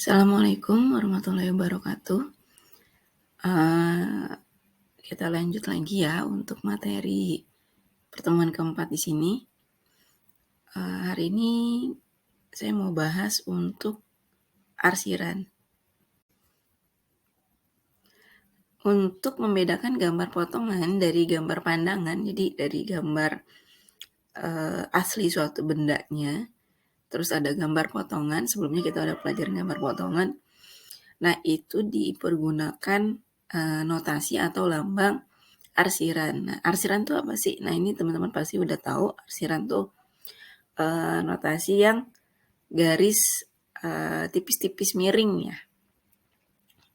Assalamualaikum warahmatullahi wabarakatuh. Kita lanjut lagi ya untuk materi pertemuan keempat di sini. Hari ini saya mau bahas untuk arsiran. Untuk membedakan gambar potongan dari gambar pandangan, jadi dari gambar asli suatu bendanya, terus ada gambar potongan, sebelumnya kita udah pelajarin gambar potongan. Nah, itu dipergunakan notasi atau lambang arsiran. Nah, arsiran tuh apa sih? Nah, ini teman-teman pasti udah tahu, arsiran tuh notasi yang garis tipis-tipis miring ya.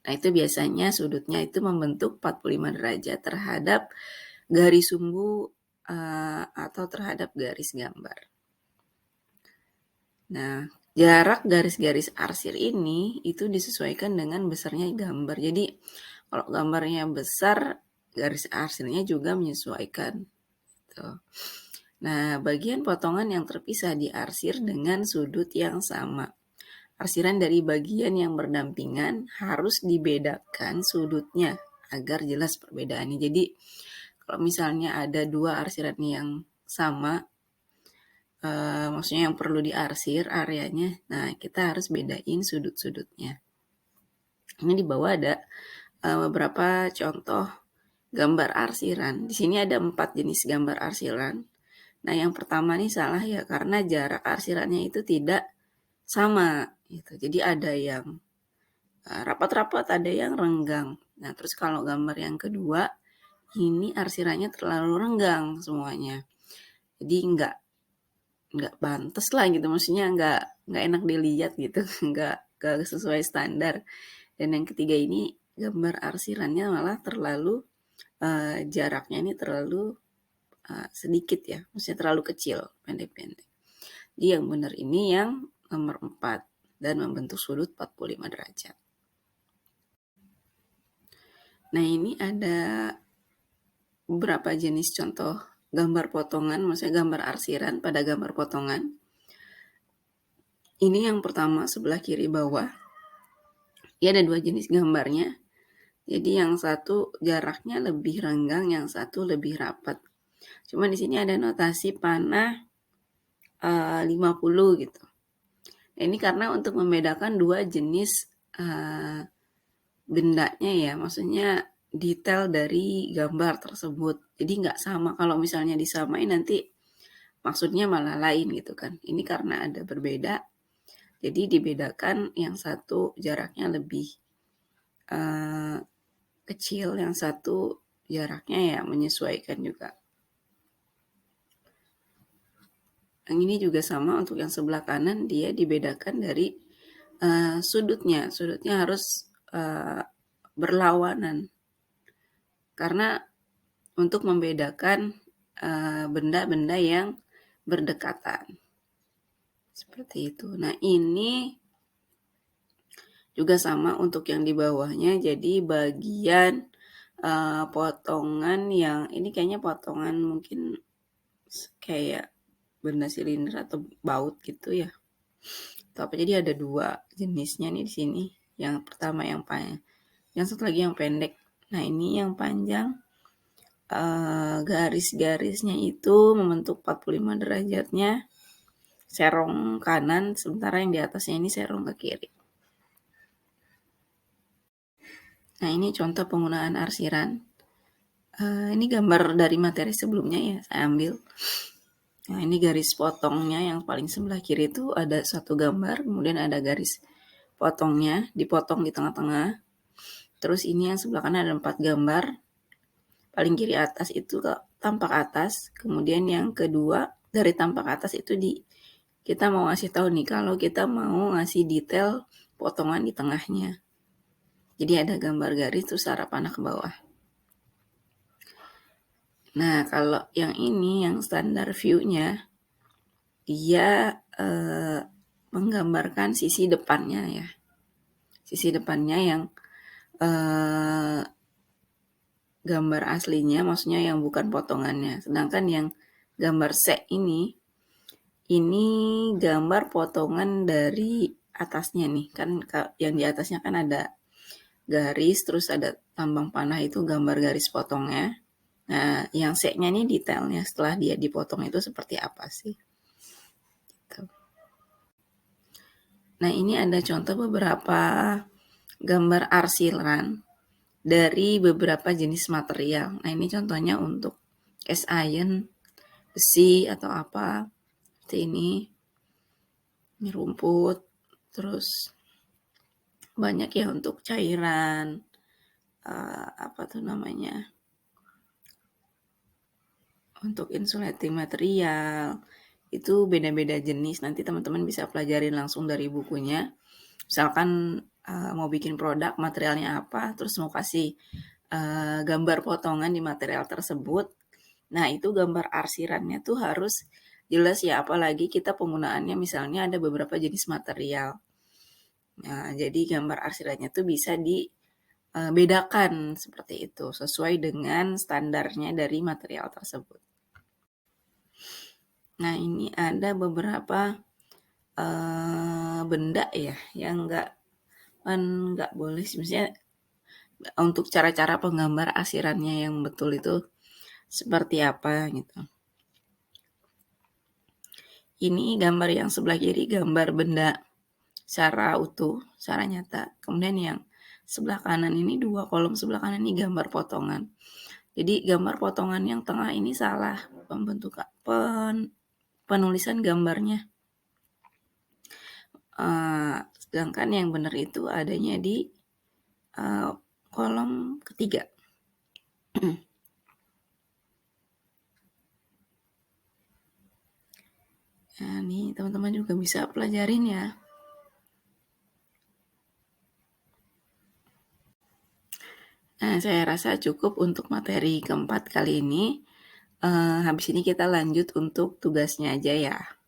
Nah, itu biasanya sudutnya itu membentuk 45 derajat terhadap garis sumbu atau terhadap garis gambar. Nah, jarak garis-garis arsir ini itu disesuaikan dengan besarnya gambar. Jadi, kalau gambarnya besar, garis arsirnya juga menyesuaikan. Tuh. Nah, bagian potongan yang terpisah diarsir dengan sudut yang sama. Arsiran dari bagian yang berdampingan harus dibedakan sudutnya agar jelas perbedaannya. Jadi, kalau misalnya ada dua arsiran yang sama, maksudnya yang perlu diarsir areanya, nah kita harus bedain sudut-sudutnya. Ini di bawah ada beberapa contoh gambar arsiran. Di sini ada 4 jenis gambar arsiran. Nah, yang pertama nih salah ya, karena jarak arsirannya itu tidak sama gitu. Jadi ada yang rapat-rapat, ada yang renggang. Nah, terus kalau gambar yang kedua, ini arsirannya terlalu renggang semuanya. Jadi nggak pantas lah gitu, maksudnya nggak enak dilihat gitu, nggak sesuai standar. Dan yang ketiga ini gambar arsirannya malah terlalu jaraknya ini terlalu sedikit ya, maksudnya terlalu kecil, pendek-pendek. Jadi yang benar ini yang nomor 4 dan membentuk sudut 45 derajat. Nah, ini ada beberapa jenis contoh gambar potongan, maksudnya gambar arsiran pada gambar potongan. Ini yang pertama sebelah kiri bawah. Ya, ada 2 jenis gambarnya. Jadi yang satu jaraknya lebih renggang, yang satu lebih rapat. Cuma di sini ada notasi panah 50 gitu. Nah, ini karena untuk membedakan 2 jenis bendanya ya, maksudnya detail dari gambar tersebut. Jadi nggak sama. Kalau misalnya disamain nanti maksudnya malah lain gitu kan. Ini karena ada berbeda, jadi dibedakan yang satu jaraknya lebih kecil, yang satu jaraknya ya menyesuaikan juga. Yang ini juga sama untuk yang sebelah kanan, dia dibedakan dari sudutnya. Sudutnya harus berlawanan. Karena untuk membedakan benda-benda yang berdekatan. Seperti itu. Nah, ini juga sama untuk yang di bawahnya. Jadi bagian potongan yang ini kayaknya potongan mungkin kayak benda silinder atau baut gitu ya. Atau apa, jadi ada 2 jenisnya nih di sini. Yang pertama yang panjang, yang satu lagi yang pendek. Nah, ini yang panjang garis-garisnya itu membentuk 45 derajatnya serong kanan, sementara yang di atasnya ini serong ke kiri. Nah, ini contoh penggunaan arsiran. Ini gambar dari materi sebelumnya ya, saya ambil. Nah, ini garis potongnya yang paling sebelah kiri itu ada satu gambar, kemudian ada garis potongnya, dipotong di tengah-tengah. Terus ini yang sebelah kanan ada 4 gambar. Paling kiri atas itu ke tampak atas, kemudian yang kedua dari tampak atas itu kita mau ngasih tahu nih kalau kita mau ngasih detail potongan di tengahnya. Jadi ada gambar garis terus arah panah ke bawah. Nah, kalau yang ini yang standar view-nya, dia menggambarkan sisi depannya ya. Sisi depannya yang gambar aslinya, maksudnya yang bukan potongannya. Sedangkan yang gambar C ini gambar potongan dari atasnya nih, kan yang di atasnya kan ada garis, terus ada tambang panah itu gambar garis potongnya. Nah, yang C-nya nih detailnya setelah dia dipotong itu seperti apa sih? Gitu. Nah, ini ada contoh beberapa gambar arsiran dari beberapa jenis material. Nah, ini contohnya untuk cast iron, besi atau apa. Seperti ini rumput, terus banyak ya untuk cairan, apa tuh namanya, untuk insulating material, itu beda-beda jenis. Nanti teman-teman bisa pelajarin langsung dari bukunya. Misalkan mau bikin produk, materialnya apa, terus mau kasih gambar potongan di material tersebut. Nah, itu gambar arsirannya tuh harus jelas ya, apalagi kita penggunaannya misalnya ada beberapa jenis material. Nah, jadi gambar arsirannya tuh bisa dibedakan seperti itu, sesuai dengan standarnya dari material tersebut. Nah, ini ada beberapa benda ya yang nggak boleh sih, misalnya untuk cara-cara penggambar arsirannya yang betul itu seperti apa gitu. Ini gambar yang sebelah kiri gambar benda secara utuh, secara nyata. Kemudian yang sebelah kanan ini, dua kolom sebelah kanan ini gambar potongan. Jadi gambar potongan yang tengah ini salah pembentukan penulisan gambarnya. Sedangkan yang benar itu adanya di kolom ketiga. Nah, ini teman-teman juga bisa pelajarin ya. Nah, saya rasa cukup untuk materi keempat kali ini. Habis ini kita lanjut untuk tugasnya aja ya.